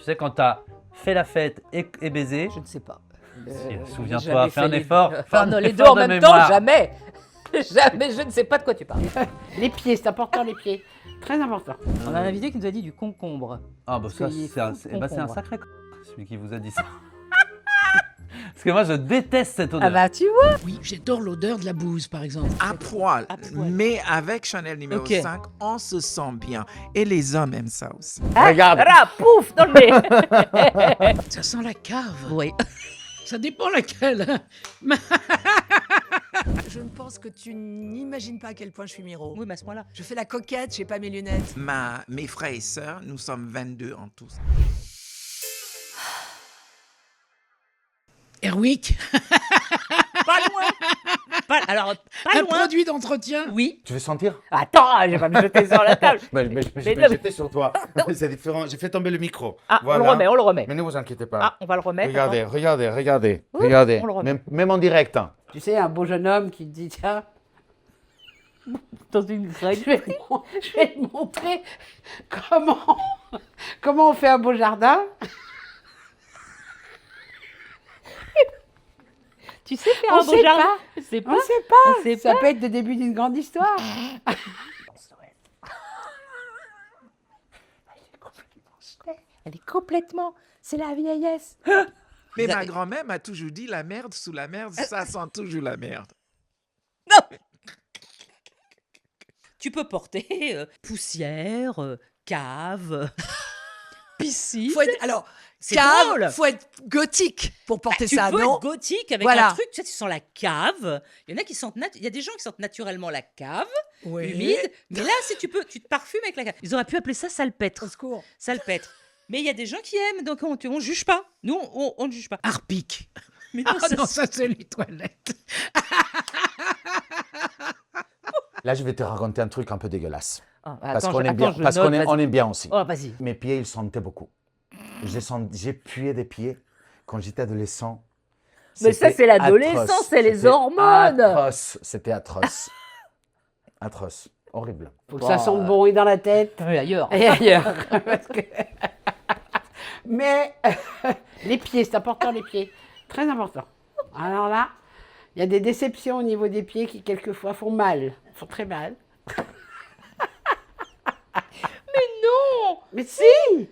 Tu sais, quand t'as fait la fête et baisé. Je ne sais pas. Souviens-toi, fais un effort. Non, les deux en même temps, jamais. Jamais, je ne sais pas de quoi tu parles. Les pieds, c'est important, les pieds. Très important. On a un invité qui nous a dit du concombre. Ah bah ça, Qu'il c'est un concombre. sacré celui qui vous a dit ça. Parce que moi, je déteste cette odeur. Ah bah tu vois. Oui, j'adore l'odeur de la bouse, par exemple. À poil. À poil. Mais avec Chanel numéro Ok. 5, on se sent bien. Et les hommes aiment ça aussi. Regarde. Là, pouf, dans le nez. Ça sent la cave. Oui. Ça dépend laquelle. Je ne pense que tu n'imagines pas à quel point je suis Miro. Oui, mais à ce point-là. Je fais la coquette, j'ai pas mes lunettes. Mes frères et sœurs, nous sommes 22 en tout. Airwick, Pas loin. Alors, pas un loin. produit d'entretien. Oui. Tu veux sentir? Attends, je vais pas me jeter sur la table. Mais je Mais vais non, jeter sur toi. C'est différent. J'ai fait tomber le micro. Ah, Voilà. on le remet. Mais ne vous inquiétez pas. Ah, on va le remettre. Regardez, attends. regardez. Oui, Regardez. on le remet. Même en direct. Hein. Tu sais, un beau jeune homme qui te dit, tiens, Dans une graine. je vais te montrer comment on fait un beau jardin. Tu sais faire On un beau sait jardin? pas. C'est pas. On sait pas. On sait Ça pas. peut être le début d'une grande histoire. Elle est complètement. C'est la vieillesse. Mais ma grand-mère m'a toujours dit la merde sous la merde, ça sent toujours la merde. Tu peux porter poussière, cave, piscine. Alors, C'est drôle. cave, faut être gothique pour porter Tu ça, peux non? être gothique avec Voilà. un truc, tu sais, tu sens la cave. Il y en a qui sentent il y a des gens qui sentent naturellement la cave, Oui. humide, mais là, si tu peux, tu te parfumes avec la cave. Ils auraient pu appeler ça salpêtre. Au secours. Salpêtre. Mais il y a des gens qui aiment, donc on ne juge pas. Nous, on ne juge pas. Harpic. Mais non, Ah ça, non, ça c'est les toilettes. Là, je vais te raconter un truc un peu dégueulasse. Ah, Parce attends, qu'on aime bien. je Parce note, qu'on est, vas-y. on aime bien aussi. Oh, vas-y. Mes pieds, ils sentaient beaucoup. J'ai pué des pieds quand j'étais adolescent. Mais ça, C'était c'est l'adolescence, atroce. c'est les C'était hormones. Atroce. C'était atroce. Atroce. Horrible. Faut que ça sente bon et dans la tête Oui, ailleurs. et ailleurs. Parce que- Mais les pieds, c'est important, les pieds. Très important. Alors là, il y a des déceptions au niveau des pieds qui, quelquefois, font mal. Font très mal. Non. Mais si!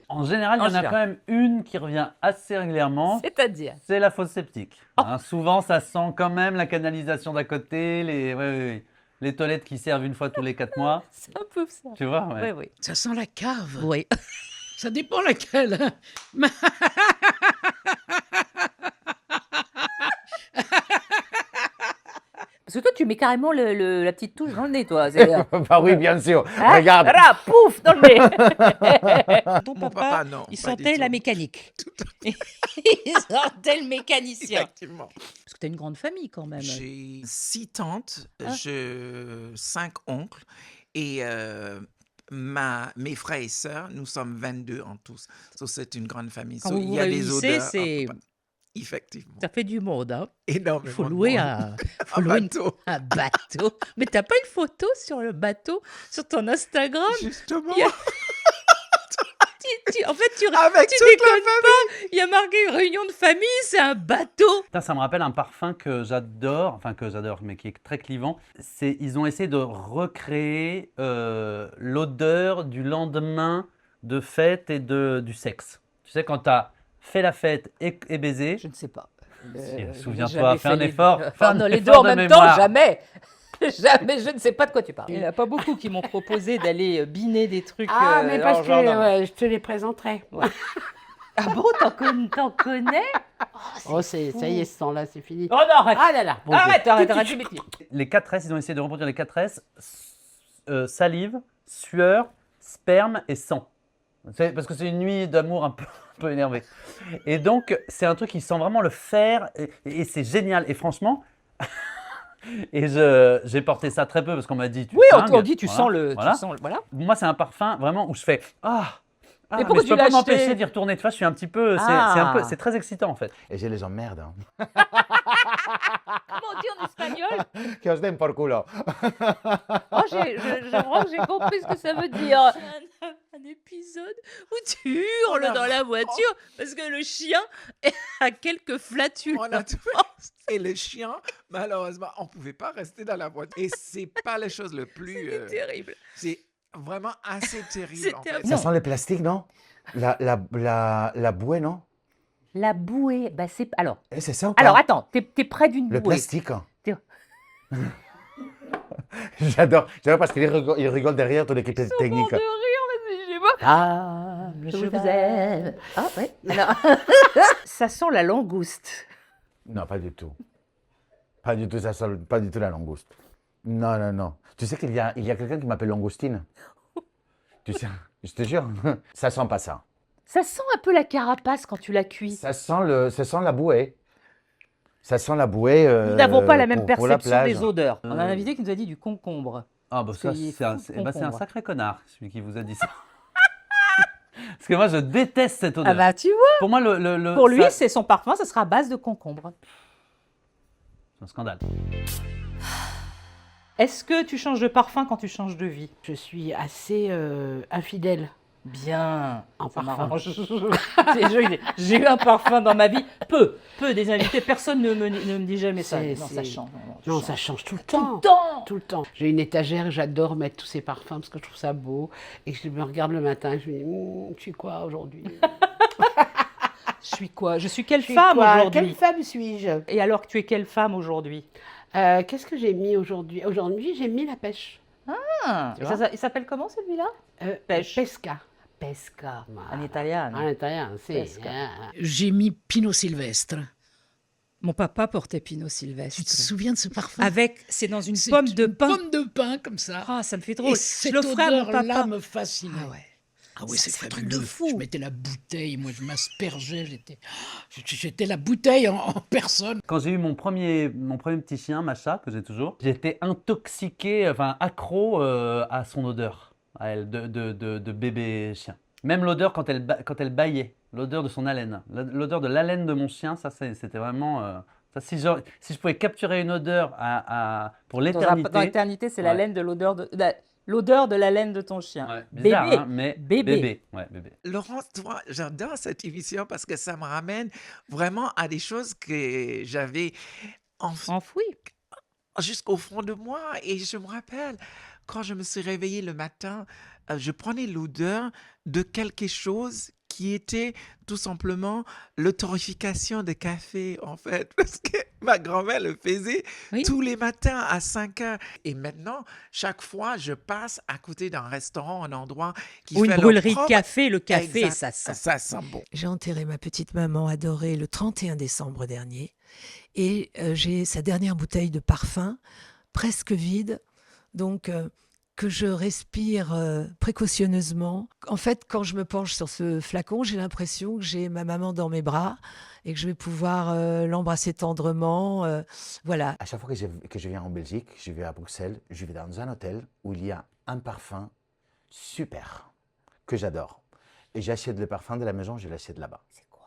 En général, il y en a quand même une qui revient assez régulièrement. C'est-à-dire. C'est la fosse septique. Hein, souvent, ça sent quand même la canalisation d'à côté, les toilettes qui servent une fois tous les 4 mois. C'est un peu ça. Tu vois, ouais. Oui, oui. Ça sent la cave. Oui. Ça dépend laquelle. Parce que toi, tu mets carrément la petite touche dans le nez, toi. C'est, Bah oui, bien sûr. hein? Regarde. Là, pouf, dans le nez. Ton Mon papa, papa, non. il pas du sentait tout. la mécanique. Il sentait le mécanicien. Effectivement. Parce que tu as une grande famille quand même. J'ai 6 tantes, Ah. 5 oncles et mes frères et sœurs, nous sommes 22 en tous. So, c'est une grande famille. Quand So, vous il vous y a des réunissez, odeurs. c'est... Effectivement. Ça fait du monde, hein. Énormément. Faut de louer monde. faut Un louer bateau. un bateau. Mais t'as pas une photo sur le bateau, sur ton Instagram? Justement. Il y a- En fait, tu Avec tu toute la déconnes pas. Il y a marqué réunion de famille, c'est un bateau. Putain, ça me rappelle un parfum que j'adore, mais qui est très clivant. Ils ont essayé de recréer l'odeur du lendemain de fête et du sexe. Tu sais, quand tu as fait la fête et baisé. Je ne sais pas. Souviens-toi, fais un effort. Non, les deux en même temps, jamais. Jamais, je ne sais pas de quoi tu parles. Il n'y en a pas beaucoup qui m'ont proposé d'aller biner des trucs. Ah, mais dans parce le que jardin. ouais, je te les présenterai. Ah bon, t'en connais? Oh, ça y est, ce temps-là, c'est fini. Oh non, arrête. Ah là là. Bon, Arrête, Dieu. arrête du métier. Les 4 S, ils ont essayé de reproduire les 4 S salive, sueur, sperme et sang. Parce que c'est une nuit d'amour un peu énervée. Et donc, c'est un truc qui sent vraiment le fer et c'est génial. Et franchement, et j'ai porté ça très peu parce qu'on m'a dit. Oui, on flingues. dit, tu Voilà. sens le. Voilà. Tu sens le voilà. Moi, c'est un parfum vraiment où je fais Mais pourquoi je tu peux l'as pas acheté m'empêcher d'y retourner. Tu vois, je suis un petit peu. C'est très excitant en fait. Et je les emmerde. Hein. Comment on dit en espagnol? Que os den por culo. Oh, j'ai compris ce que ça veut dire. un épisode où tu hurles On a- dans la voiture parce que le chien a quelques flatulences. On a tout Et le chien, malheureusement, on ne pouvait pas rester dans la voiture. Et c'est pas la chose le plus... C'est terrible. c'est vraiment assez terrible, en C'était fait. Ça sent les plastiques, non? La bouée, non? La bouée, bah c'est... Alors, C'est ça ou pas? alors attends, t'es près d'une Le bouée. plastique. T'es- J'adore parce qu'il rigole derrière toute l'équipe technique. De rire, vas-y, j'ai pas. Ah, je vous aime. Ah ouais. Alors, ça sent la langouste. Non, pas du tout. Pas du tout, ça sent pas du tout la langouste. Non, non, non. Tu sais qu'il y a quelqu'un qui m'appelle Langoustine. Tu sais, je te jure. Ça sent pas ça. Ça sent un peu la carapace quand tu la cuis. Ça sent la bouée. Ça sent la bouée. Nous n'avons pas la même pour la perception plage. des odeurs. On a un invité qui nous a dit du concombre. Ah, bah ça, Parce qu'il est c'est un, fou, c'est un concombre. sacré connard, celui qui vous a dit ça. Parce que moi, je déteste cette odeur. Ah bah tu vois. Pour moi, le Pour lui, ça- c'est son parfum, ça sera à base de concombre. c'est un scandale. Est-ce que tu changes de parfum quand tu changes de vie? Je suis assez infidèle. Bien. En Ça parfum. m'arrange. J'ai eu un parfum dans ma vie. Peu des invités. Personne ne me dit jamais ça. C'est- Non, ça c'est- change. Non, ça change tout le Tout temps. le temps. Tout le temps. J'ai une étagère, j'adore mettre tous ces parfums parce que je trouve ça beau. Et je me regarde le matin, je me dis, je suis quoi aujourd'hui? Je suis quoi? Je suis quelle Je suis femme quoi? aujourd'hui? Quelle femme suis-je? Et alors que tu es quelle femme aujourd'hui? Qu'est-ce que j'ai mis aujourd'hui? Aujourd'hui, j'ai mis la pêche. Ah, Tu vois il s'appelle comment celui-là? Pêche. Pesca. Pesca. Voilà. En italien. En italien, c'est. Pesca. J'ai mis Pinot Sylvestre. Mon papa portait Pinot Tu Sylvestre. te souviens de ce parfum? C'est dans une C'est pomme de une pain. Pomme de pain, comme ça. Ah, ça me fait Et drôle. Je cette l'offrais à mon odeur-là papa. me fascinait. Ah ouais. Ah oui, Ça, c'est c'est un truc de fabuleux. fou. Je mettais la bouteille, moi je m'aspergeais, j'étais la bouteille en personne. Quand j'ai eu mon premier petit chien, Macha, que j'ai toujours, j'étais intoxiqué, enfin accro à son odeur, à elle, de bébé chien. Même l'odeur quand elle bâillait, l'odeur de son haleine. L'odeur de l'haleine de mon chien, ça c'était vraiment... ça, si je pouvais capturer une odeur pour l'éternité... Dans l'éternité, c'est la Ouais. laine de l'odeur de la laine de ton chien. Ouais, bizarre, Bébé. hein, mais Bébé. Ouais, bébé. Laurence, toi, j'adore cette émission parce que ça me ramène vraiment à des choses que j'avais Enfoui. jusqu'au fond de moi. Et je me rappelle, quand je me suis réveillée le matin, je prenais l'odeur de quelque chose qui était tout simplement l'autorification de café, en fait. Parce que ma grand-mère le faisait Oui. tous les matins à 5 heures. Et maintenant, chaque fois, je passe à côté d'un restaurant, un endroit qui Ou une fait leur brûlerie de propre- café, le café, Exact. ça sent. Ça sent bon. J'ai enterré ma petite maman adorée le 31 décembre dernier et j'ai sa dernière bouteille de parfum presque vide, donc que je respire précautionneusement. En fait, quand je me penche sur ce flacon, j'ai l'impression que j'ai ma maman dans mes bras et que je vais pouvoir l'embrasser tendrement. Voilà. À chaque fois que je viens en Belgique, je vais à Bruxelles, je vais dans un hôtel où il y a un parfum super que j'adore. Et j'achète le parfum de la maison, je l'achète là-bas. C'est quoi?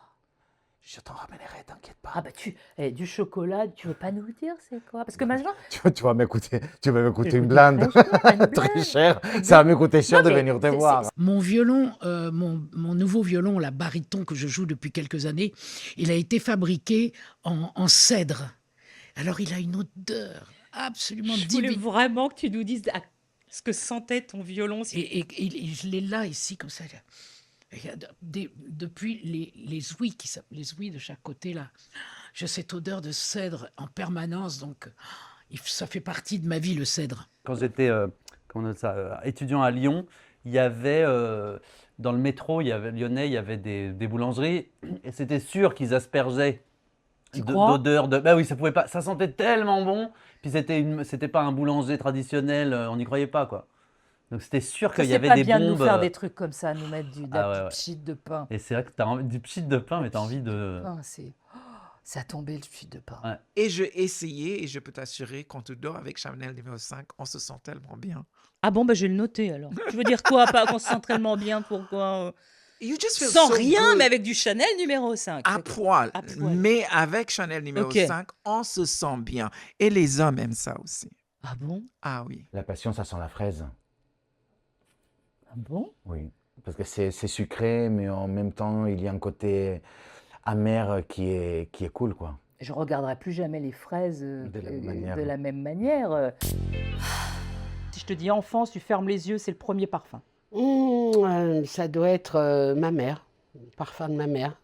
Je t'en ramènerai, t'inquiète pas. Ah bah du chocolat, tu veux pas nous dire c'est quoi? Parce que maintenant, Tu vas m'écouter une blinde. Très cher. Ça va me coûter cher Non, de mais venir te c'est- voir. Mon violon, mon nouveau violon, la baryton que je joue depuis quelques années, il a été fabriqué en cèdre. Alors il a une odeur absolument je voulais divine. vraiment que tu nous dises ce que sentait ton violon. Et je l'ai là, ici, comme ça. Depuis les ouïes, les ouïes de chaque côté, là, j'ai cette odeur de cèdre en permanence. Donc, ça fait partie de ma vie, le cèdre. Quand j'étais étudiant à Lyon, il y avait dans le métro, lyonnais, il y avait des boulangeries et c'était sûr qu'ils aspergeaient d'odeur de. Bah oui, ça pouvait pas. Ça sentait tellement bon. Puis c'était pas un boulanger traditionnel, on n'y croyait pas quoi. Donc c'était sûr qu'il y avait pas des bien de bombes. nous faire des trucs comme ça, nous mettre de Ah ouais, la ouais. pchit de pain. Et c'est vrai que tu as du pchit de pain, mais tu as envie de. Ah, ça a tombé le pchit de pain. Ouais. Et j'ai essayé, et je peux t'assurer, quand tu dors avec Chanel numéro 5, on se sent tellement bien. Ah bon, bah je vais le noter alors. Tu veux dire quoi? Pas qu'on se sent tellement bien, pourquoi? You just feel Sans so rien, good. mais avec du Chanel numéro 5. À poil. À poil. Mais avec Chanel numéro Ok. 5, on se sent bien. Et les hommes aiment ça aussi. Ah bon? Ah oui. La passion, ça sent la fraise. Ah bon? Oui. parce que c'est sucré, mais en même temps, il y a un côté amer qui est cool, quoi. Je ne regarderai plus jamais les fraises De de la même manière. Si je te dis enfance, tu fermes les yeux, c'est le premier parfum. Ça doit être ma mère, le parfum de ma mère.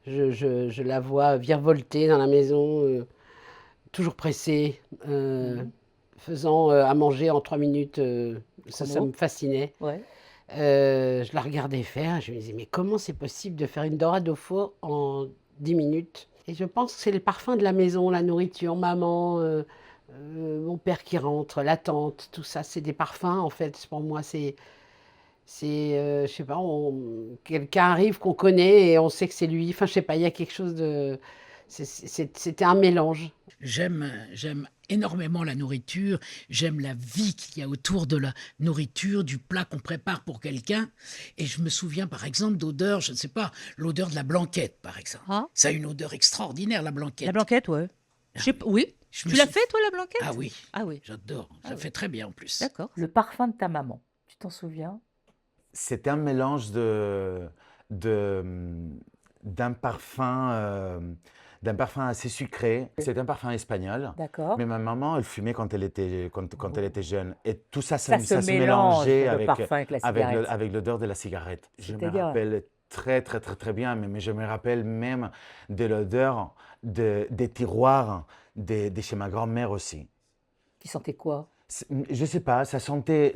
Je la vois virevolter dans la maison, toujours pressée, faisant à manger en 3 minutes. Ça me fascinait. Ouais. Je la regardais faire, je me disais, mais comment c'est possible de faire une dorade au four en 10 minutes? Et je pense que c'est le parfum de la maison, la nourriture, maman, mon père qui rentre, la tante, tout ça, c'est des parfums en fait. Pour moi, je sais pas, quelqu'un arrive qu'on connaît et on sait que c'est lui. Enfin, je sais pas, il y a quelque chose de... C'était un mélange. J'aime énormément la nourriture, j'aime la vie qu'il y a autour de la nourriture, du plat qu'on prépare pour quelqu'un. Et je me souviens par exemple d'odeurs, je ne sais pas, l'odeur de la blanquette par exemple. Ah. Ça a une odeur extraordinaire, la blanquette. La blanquette, ouais. Oui. Tu l'as fait, toi, la blanquette? Ah oui, Ah oui. j'adore. Ça fait très bien en plus. D'accord. Le parfum de ta maman, tu t'en souviens? C'était un mélange d'un parfum assez sucré. C'était un parfum espagnol. D'accord. Mais ma maman, elle fumait quand elle était jeune. Et tout ça, Ça ça se se mélange, mélangeait le parfum avec la cigarette. avec l'odeur de la cigarette. Je me C'est-à-dire? rappelle très, très, très, très bien, mais je me rappelle même de l'odeur des tiroirs de chez ma grand-mère aussi. Qui sentait quoi? Je sais pas, ça sentait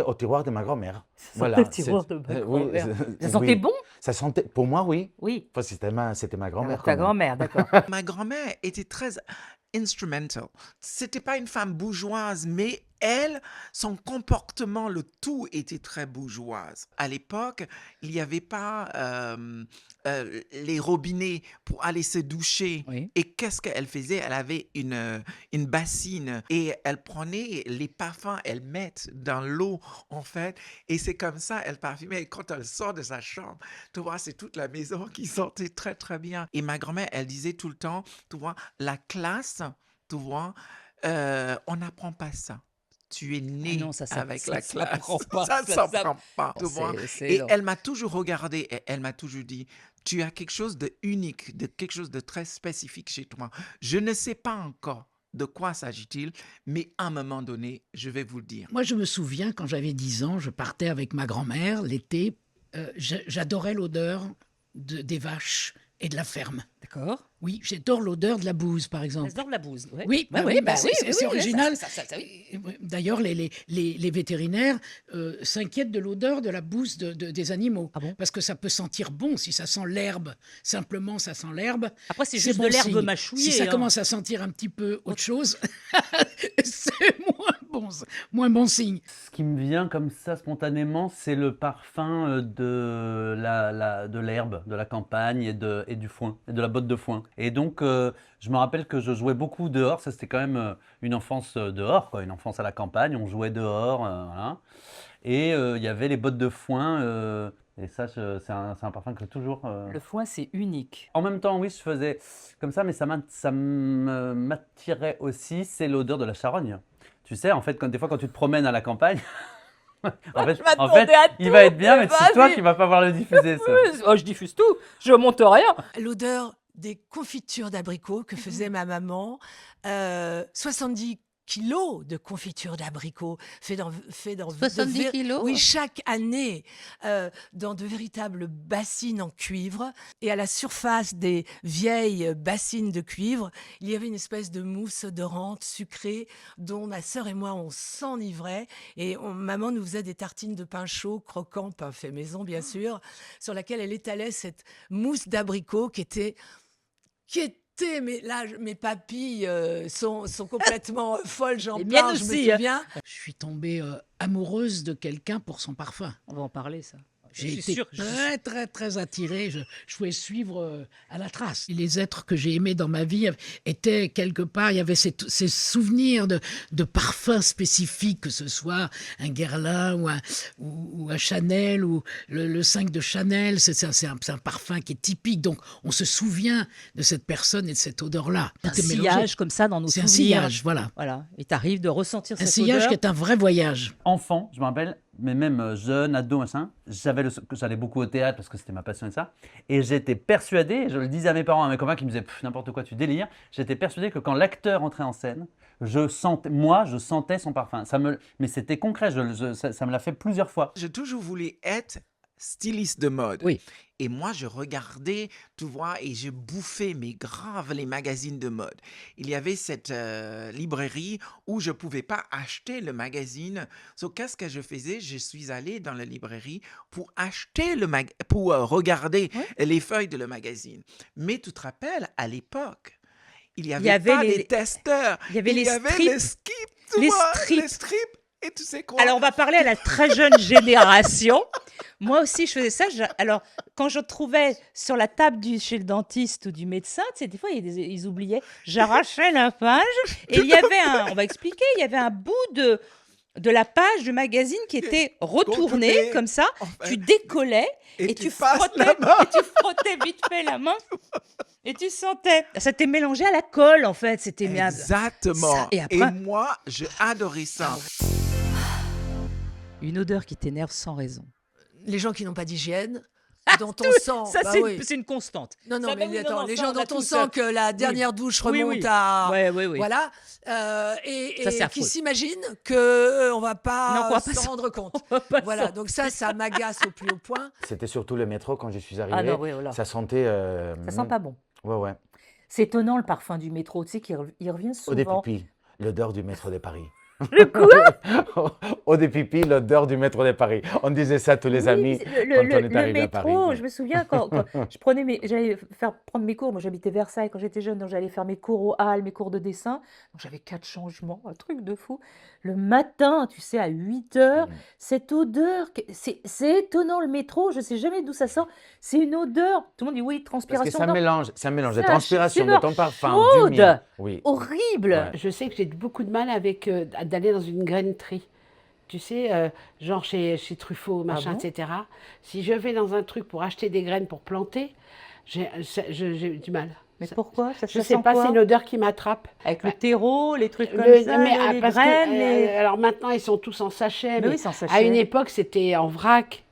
au tiroir de ma grand-mère. Le tiroir de ma grand-mère. Ça sentait oui. bon? Ça sentait, pour moi, oui. Oui. Enfin, c'était ma grand-mère. Ta quand même. grand-mère, d'accord. Ma grand-mère était très instrumental. C'était pas une femme bourgeoise, mais elle, son comportement, le tout était très bourgeoise. À l'époque, il n'y avait pas les robinets pour aller se doucher. Oui. Et qu'est-ce qu'elle faisait? Elle avait une bassine et elle prenait les parfums, elle mettait dans l'eau, en fait. Et c'est comme ça, elle parfumait. Et quand elle sort de sa chambre, tu vois, c'est toute la maison qui sentait très, très bien. Et ma grand-mère, elle disait tout le temps, tu vois, la classe, tu vois, on n'apprend pas ça. Tu es né non, ça avec la ça s'apprend classe. pas, Ça ça s'apprend pas, tu vois. c'est Et long. elle m'a toujours regardé et elle m'a toujours dit, tu as quelque chose de unique, de quelque chose de très spécifique chez toi. Je ne sais pas encore de quoi s'agit-il, mais à un moment donné, je vais vous le dire. Moi, je me souviens, quand j'avais 10 ans, je partais avec ma grand-mère l'été. J'adorais l'odeur des vaches et de la ferme. D'accord. Oui, j'adore l'odeur de la bouse, par exemple. L'odeur de la bouse. Ouais. Oui, bah oui, oui, bah bah c'est oui, original. oui. D'ailleurs, les vétérinaires s'inquiètent de l'odeur de la bouse des animaux. Ah bon? Parce que ça peut sentir bon si ça sent l'herbe. Simplement, ça sent l'herbe. Après, c'est juste bon de l'herbe signe. mâchouillée. Si ça hein. commence à sentir un petit peu autre chose, c'est moins bon signe. Ce qui me vient comme ça spontanément, c'est le parfum de l'herbe, de la campagne et du foin, et de la botte de foin. Et donc, je me rappelle que je jouais beaucoup dehors. Ça, c'était quand même une enfance dehors, quoi, une enfance à la campagne. On jouait dehors, voilà. Et il y avait les bottes de foin. Et ça, c'est un parfum que toujours... Le foin, c'est unique. En même temps, oui, je faisais comme ça, mais ça m'attirait aussi, c'est l'odeur de la charogne. Tu sais, en fait, des fois, quand tu te promènes à la campagne, en fait, il va être bien, mais c'est toi qui vas pas pouvoir le diffuser. Ça. Oh, je diffuse tout, je monte rien. L'odeur des confitures d'abricots que faisait ma maman, 70 kilos de confitures d'abricots fait dans 70 kilos? Oui, chaque année, dans de véritables bassines en cuivre. Et à la surface des vieilles bassines de cuivre, il y avait une espèce de mousse odorante, sucrée, dont ma sœur et moi, on s'enivrait. Et maman nous faisait des tartines de pain chaud, croquant, pain fait maison, bien sûr, sur laquelle elle étalait cette mousse d'abricot qui était... Mais là, mes papilles sont complètement folles, j'en Les miennes parle, je me aussi, hein. souviens. Je suis tombée amoureuse de quelqu'un pour son parfum. On va en parler, ça. J'ai été très, très, très attiré. Je pouvais suivre à la trace. Et les êtres que j'ai aimés dans ma vie étaient quelque part, il y avait ces souvenirs de parfums spécifiques, que ce soit un Guerlain ou un Chanel ou le 5 de Chanel. C'est un parfum qui est typique. Donc, on se souvient de cette personne et de cette odeur-là. Un Tout est mélangé. sillage comme ça dans nos C'est souvenirs. un sillage, voilà. Voilà. Et t'arrives de ressentir Un cette sillage odeur. qui est un vrai voyage. Enfant, je me rappelle, mais même jeune, ado, machin, j'allais beaucoup au théâtre parce que c'était ma passion et ça. Et j'étais persuadé, je le disais à mes parents, à mes copains qui me disaient n'importe quoi, tu délires. J'étais persuadé que quand l'acteur entrait en scène, je sentais son parfum. Mais c'était concret, ça me l'a fait plusieurs fois. J'ai toujours voulu être styliste de mode. Oui. Et moi, je regardais, tu vois, et je bouffais, mais grave, les magazines de mode. Il y avait cette librairie où je ne pouvais pas acheter le magazine. Donc, qu'est-ce que je faisais? Je suis allée dans la librairie pour acheter pour regarder les feuilles de le magazine. Mais tu te rappelles, à l'époque, il y avait pas les testeurs. Il y avait les strips, tu vois, les strips. Et tu sais quoi? Alors, on va parler à la très jeune génération. Moi aussi, je faisais ça. Alors, quand je trouvais sur la table chez le dentiste ou du médecin, tu sais, des fois, ils oubliaient. J'arrachais la page et il y avait on va expliquer, il y avait un bout de la page du magazine qui était retournée comme ça. Enfin, tu décollais et tu frottais vite fait la main. Et tu sentais, ça t'est mélangé à la colle en fait. C'était exactement. Et après, et moi, je adorais ça. Une odeur qui t'énerve sans raison. Les gens qui n'ont pas d'hygiène, dont on sent... Ça, c'est une constante. Non, ça, mais attends, les ça, gens dont on sent que la dernière douche remonte à... Oui. Voilà. Et ça, qui s'imaginent qu'on ne va pas se rendre compte. Voilà, donc ça m'agace au plus haut point. C'était surtout le métro quand je suis arrivé. Ah non, oui, voilà. Ça sentait... Ça sent pas bon. Ouais. C'est étonnant le parfum du métro, tu sais, il revient souvent. Eau des pipis, l'odeur du métro de Paris. Le quoi? Eau des pipis, l'odeur du métro de Paris. On disait ça tous les amis quand on est arrivé à Paris. Le métro, je me souviens quand j'allais prendre mes cours. Moi, j'habitais Versailles quand j'étais jeune, donc j'allais faire mes cours au Halles, mes cours de dessin. Donc j'avais 4 changements, un truc de fou. Le matin, tu sais, à 8h, cette odeur, c'est étonnant le métro, je ne sais jamais d'où ça sort. C'est une odeur, tout le monde dit oui, transpiration. Parce que ça mélange la transpiration de ton parfum, chaude, du mien. Oui. Horrible. Ouais. Je sais que j'ai beaucoup de mal avec d'aller dans une grainerie. Tu sais, genre chez Truffaut, machin, etc. Si je vais dans un truc pour acheter des graines pour planter, j'ai du mal. Mais pourquoi? Je ne sais pas, c'est une odeur qui m'attrape. Avec le terreau, les trucs comme ça, les graines. Alors maintenant, ils sont tous en sachet. Mais oui, en sachet. À une époque, c'était en vrac.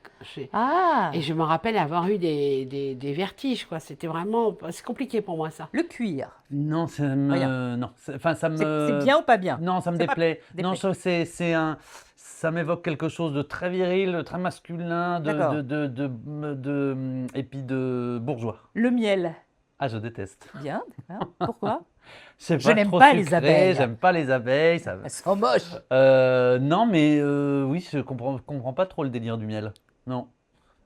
Ah. Et je me rappelle avoir eu des vertiges, quoi. C'était vraiment... C'est compliqué pour moi, ça. Le cuir. Non, ça me... C'est bien ou pas bien? Non, ça me déplaît. Non, je trouve que ça m'évoque quelque chose de très viril, de très masculin, et puis de bourgeois. Le miel. Ah, je déteste. Bien, d'accord. Pourquoi? Je n'aime pas les abeilles. J'aime pas les abeilles. Elles sont moches. Non, mais oui, je comprends pas trop le délire du miel. Non.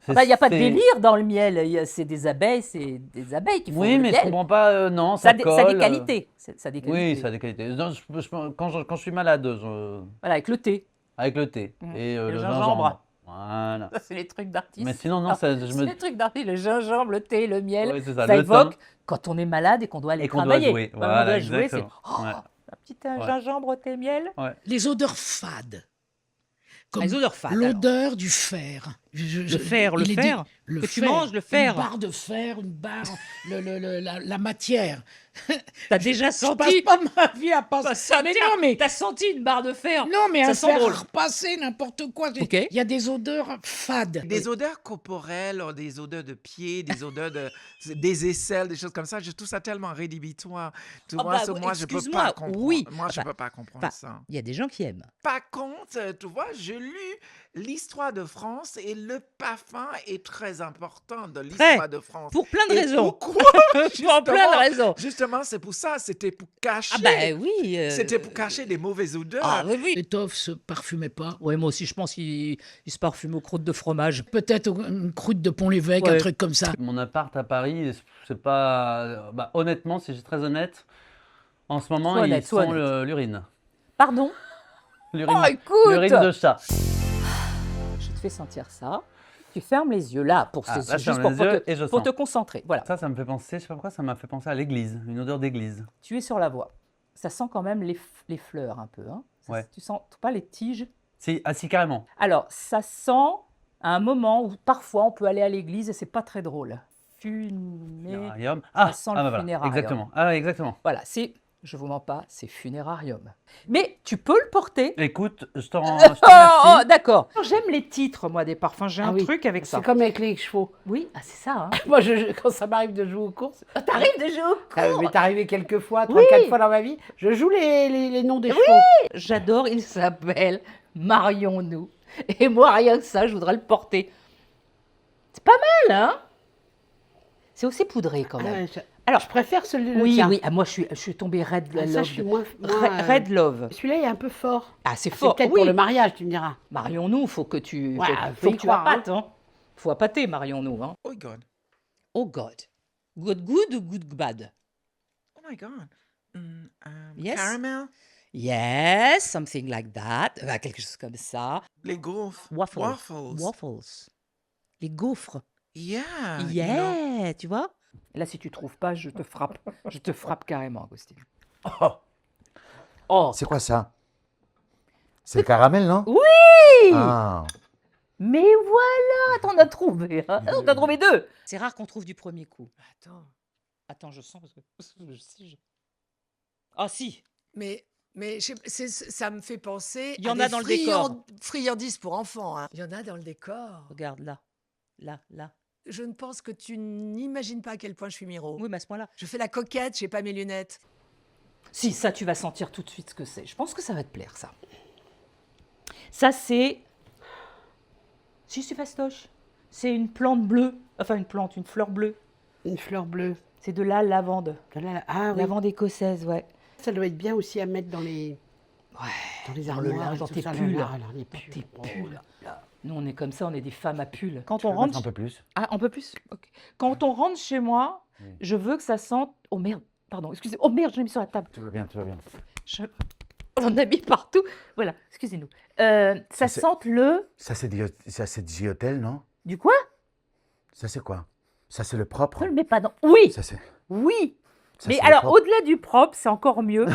Il n'y a pas de délire dans le miel. C'est des abeilles qui font oui, le mais miel. je comprends pas. Non, ça colle. Ça a des qualités. Ça a des qualités. Oui, ça a des qualités. Non, quand je suis malade, Voilà, avec le thé. Avec le thé et le gingembre. Voilà. Ça, c'est les trucs d'artistes. Mais sinon, non, c'est les trucs d'artistes, le gingembre, le thé, le miel. Ouais, ça évoque quand on est malade et qu'on doit aller travailler. Doit jouer. Voilà, on doit jouer, c'est un petit gingembre, thé, miel. Ouais. Les odeurs fades. Comme les odeurs fades. L'odeur du fer. Le fer que tu manges, le fer. Une barre de fer, une barre, la matière. T'as déjà senti? Je passe pas ma vie à passer ça. Mais t'as senti une barre de fer? Non, mais ça un sent fer drôle. repassé, n'importe quoi. Okay. Il y a des odeurs fades. Des odeurs corporelles, des odeurs de pieds, des odeurs des aisselles, des choses comme ça. Je trouve ça tellement rédhibitoire. Tu vois, moi, je peux pas comprendre. Oui. Moi, je peux pas comprendre ça. Il y a des gens qui aiment. Par contre, tu vois, j'ai lu l'histoire de France et le parfum est très important dans l'histoire de France. Pour plein de raisons. Pourquoi? Pour plein de raisons. Justement, c'est pour ça. C'était pour cacher. Ah ben oui. C'était pour cacher des mauvaises odeurs. Ah oui. L'étoffe se parfumait pas. Oui, moi aussi, je pense qu'il se parfume aux croûtes de fromage. Peut-être une croûte de Pont-l'Évêque, un truc comme ça. Mon appart à Paris, c'est pas... honnêtement, si je suis très honnête, en ce moment, ils sont l'urine. Pardon? L'urine, oh, écoute, l'urine de chat. Je te fais sentir ça. Tu fermes les yeux là, pour te concentrer. Voilà. Ça me fait penser, je sais pas pourquoi, ça m'a fait penser à l'église, une odeur d'église. Tu es sur la voie. Ça sent quand même les fleurs un peu. Hein. Ouais. Tu sens pas les tiges? Si, carrément. Alors, ça sent à un moment où parfois on peut aller à l'église et c'est pas très drôle. Funérailles. Ça sent le funérailles. Exactement. Ah, exactement. Voilà, c'est Je vous mens pas, c'est funérarium. Mais tu peux le porter. Écoute, je t'en Oh, remercie. d'accord. J'aime les titres, moi, des parfums. J'ai Ah un oui. truc avec ça. C'est comme avec les chevaux. Oui, c'est ça. Hein. Moi, quand ça m'arrive de jouer aux courses, T'arrives de jouer au ça cours. m'est arrivé quelques fois, Oui. 3-4 fois dans ma vie, je joue les noms des chevaux. J'adore, il s'appelle Marions-nous. Et moi, rien que ça, je voudrais le porter. C'est pas mal, hein? C'est aussi poudré quand même. Alors, je préfère celui-là. Oui, oui. Ah, moi, je suis tombée Red Ah, Love. ça, je suis moins, Red Love. Celui-là, il est un peu fort. Ah, c'est C'est fort. peut-être Oui. pour le mariage, tu me diras. Marions-nous, faut que tu, Ouais, faut faut y que tu croire, appâtes, hein. Faut appâter, Marions-nous, hein. Oh God. Oh God. Good good ou good bad? Oh my God. Yes. Caramel. Yes, something like that. Quelque chose comme ça. Les gaufres. Waffles. Waffles. Waffles. Les gaufres. Yeah. you know. Yeah, tu vois? Là, si tu trouves pas, je te frappe. Je te frappe carrément, Agostine. Oh, Oh, c'est quoi ça? C'est le caramel, non? oui! Ah. Mais voilà, t'en as trouvé. Hein. On t'a trouvé deux. C'est rare qu'on trouve du premier coup. Attends, Attends, je sens parce que Ah si, mais ça me fait penser Il y en à a des dans le décor. friandises pour enfants. Hein. Il y en a dans le décor. regarde là. Là. Je ne pense que tu n'imagines pas à quel point je suis miro. Oui, mais à ce point-là. Je fais la coquette, j'ai pas mes lunettes. Si, ça, tu vas sentir tout de suite ce que c'est. Je pense que ça va te plaire, ça. Ça, c'est... Si, c'est fastoche. C'est une plante bleue. Enfin, une fleur bleue. Une fleur bleue. C'est de la lavande. Ah oui. Lavande écossaise, ouais. Ça doit être bien aussi à mettre dans les, dans les Dans le armoires. linge, et dans tout tes ça, pulls. là, les Dans pulls. tes Oh, pulls. Nous, on est comme ça, on est des femmes à pulls. Quand Tu on peux mettre rentre... un peu plus. Ah, un peu plus. Ok. Quand on rentre chez moi, je veux que ça sente... Oh merde, pardon, excusez. Oh merde, je l'ai mis sur la table. Tu vas bien, tu vas bien. On en a mis partout. Voilà, excusez-nous. Ça C'est- sente le... Ça, c'est du hôtel, non? Du quoi? Ça, c'est quoi? Ça, c'est le propre? Ne le mets pas dans... Oui, Ça, c'est... oui. ça, Mais c'est le alors, propre. au-delà du propre, c'est encore mieux.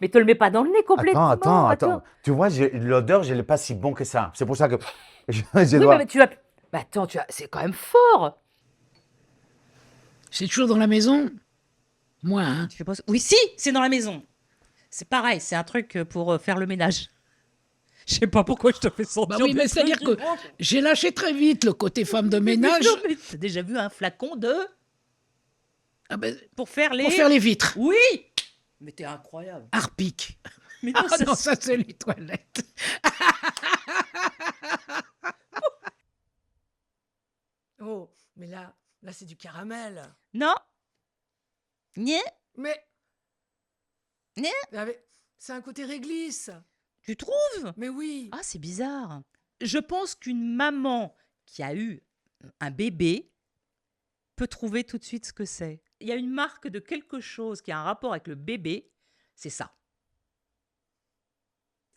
Mais te le mets pas dans le nez complètement. Attends. Tu vois, l'odeur, je l'ai pas si bon que ça. C'est pour ça que je Oui, dois... mais tu as... Mais attends, c'est quand même fort. C'est toujours dans la maison? Moi, hein. Tu fais pas... Oui, si, c'est dans la maison. C'est pareil, c'est un truc pour faire le ménage. Je sais pas pourquoi je te fais sentir. Bah oui, des mais c'est-à-dire trucs que qui manquent. j'ai lâché très vite le côté femme de ménage. Non, mais t'as déjà vu un flacon de... Ah ben, Pour faire les... pour faire les vitres. Oui. Mais t'es incroyable. Harpic. Mais non, Ah ça, non, ça c'est les toilettes. Oh, mais là c'est du caramel. Non. Nyeh. Mais... Mais- C'est un côté réglisse. Tu trouves? Mais oui. Ah, c'est bizarre. Je pense qu'une maman qui a eu un bébé peut trouver tout de suite ce que c'est. Il y a une marque de quelque chose qui a un rapport avec le bébé, c'est ça.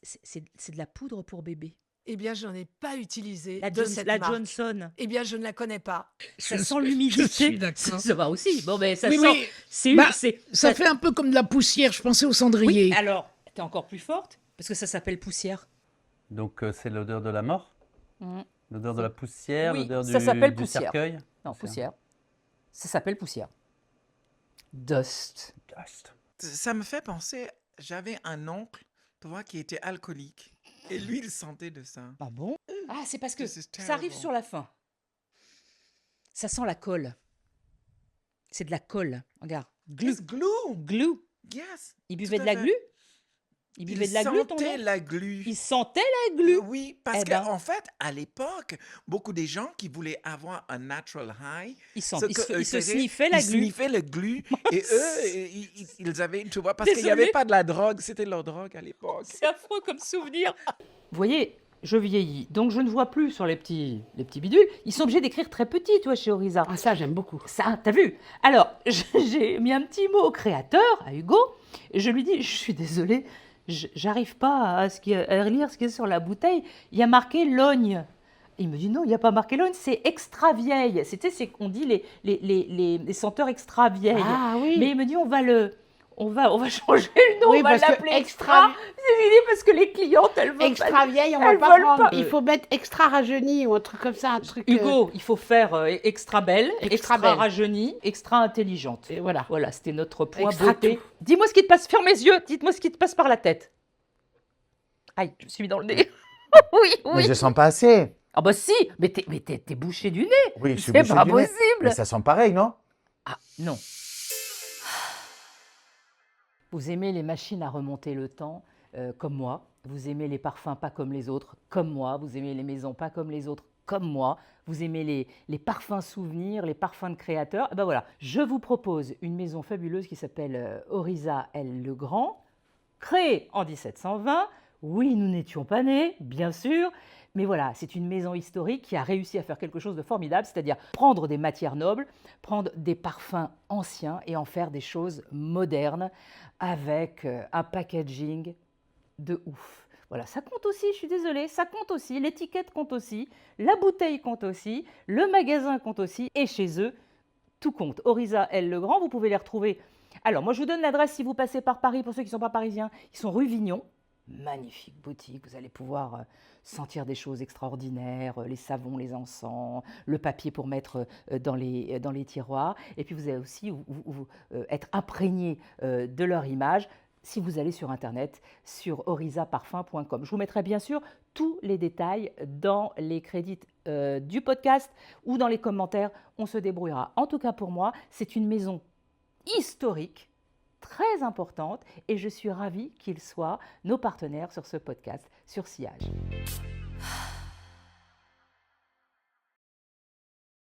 C'est de la poudre pour bébé. Eh bien, je n'en ai pas utilisé La, de John- cette la marque. Johnson. Eh bien, je ne la connais pas. Ça Je sent suis- l'humidité. je suis d'accord. Ça va aussi. Bon, ben, ça Oui, sent. oui. C'est Bah, c'est- Ça fait un peu comme de la poussière. Je pensais au cendrier. Oui, alors, t'es encore plus forte parce que ça s'appelle poussière. Donc, c'est l'odeur de la mort? L'odeur de la poussière, Oui, l'odeur ça du, s'appelle du poussière. cercueil? Non, C'est- poussière. Ça s'appelle poussière. Dust. Dust. Ça me fait penser, j'avais un oncle, tu vois, qui était alcoolique. Et lui, il sentait de ça. Ah bon? Ah, c'est parce que This is ça arrive terrible. sur la fin. Ça sent la colle. C'est de la colle. Regarde. Glue. It's glue. Glue. Yes. Il tout buvait à de la fait. glu? Il buvait de la glu, ton sentait oncle? la glu. Il sentait la glu. Oui, parce Eh ben. qu'en fait, à l'époque, beaucoup des gens qui voulaient avoir un natural high, Il, ce il que se, eux il se faisaient, sniffaient la ils glu. sniffaient le glu. Et eux, ils avaient, tu vois, parce qu'il n'y Désolée. avait pas de la drogue, c'était leur drogue à l'époque. C'est affreux comme souvenir. Vous voyez, je vieillis, donc je ne vois plus sur les petits bidules. Ils sont obligés d'écrire très petit, toi, chez Orisa. Ah, ça, j'aime beaucoup. Ça, t'as vu? Alors, j'ai mis un petit mot au créateur, à Hugo, et je lui dis, je suis désolée, j'arrive pas à lire ce qui est sur la bouteille. Il y a marqué Logne. Il me dit non, il n'y a pas marqué Logne, c'est extra vieille. C'est qu'on dit les senteurs extra vieilles. Ah oui. Mais il me dit, on va changer le nom, Oui, on va parce que l'appeler extra- extra. C'est fini parce que les clientes, elles veulent Extra vieille, on va elles pas veulent prendre. pas. Il faut mettre extra rajeuni ou un truc comme ça, un truc. Hugo, il faut faire extra belle, Extra extra belle. rajeunie, extra intelligente. Et voilà. Voilà, c'était notre point Extra beauté. tout. Dis-moi ce qui te passe, ferme les yeux, dites-moi ce qui te passe par la tête. Aïe, je me suis mis dans le nez. Oui, Mais oui. je sens pas assez. Ah bah si, mais t'es bouché du nez. Oui, je suis C'est bouché pas du nez. possible. Mais ça sent pareil, non? Ah non. Vous aimez les machines à remonter le temps, comme moi. Vous aimez les parfums pas comme les autres, comme moi. Vous aimez les maisons pas comme les autres, comme moi. Vous aimez les parfums souvenirs, les parfums de créateurs. Eh ben voilà, je vous propose une maison fabuleuse qui s'appelle Orisa L. Legrand, créée en 1720. Oui, nous n'étions pas nés, bien sûr. Mais voilà, c'est une maison historique qui a réussi à faire quelque chose de formidable, c'est-à-dire prendre des matières nobles, prendre des parfums anciens et en faire des choses modernes avec un packaging de ouf. Voilà, ça compte aussi, je suis désolée, ça compte aussi, l'étiquette compte aussi, la bouteille compte aussi, le magasin compte aussi, et chez eux, tout compte. Orisa L. Legrand, vous pouvez les retrouver. Alors, moi, je vous donne l'adresse si vous passez par Paris, pour ceux qui ne sont pas parisiens. Ils sont rue Vignon. Magnifique boutique, vous allez pouvoir sentir des choses extraordinaires, les savons, les encens, le papier pour mettre dans les tiroirs. Et puis vous allez aussi être imprégné de leur image si vous allez sur Internet, sur orisaparfum.com. Je vous mettrai bien sûr tous les détails dans les crédits du podcast ou dans les commentaires, on se débrouillera. En tout cas pour moi, c'est une maison historique, très importante, et je suis ravie qu'ils soient nos partenaires sur ce podcast, sur Sillage.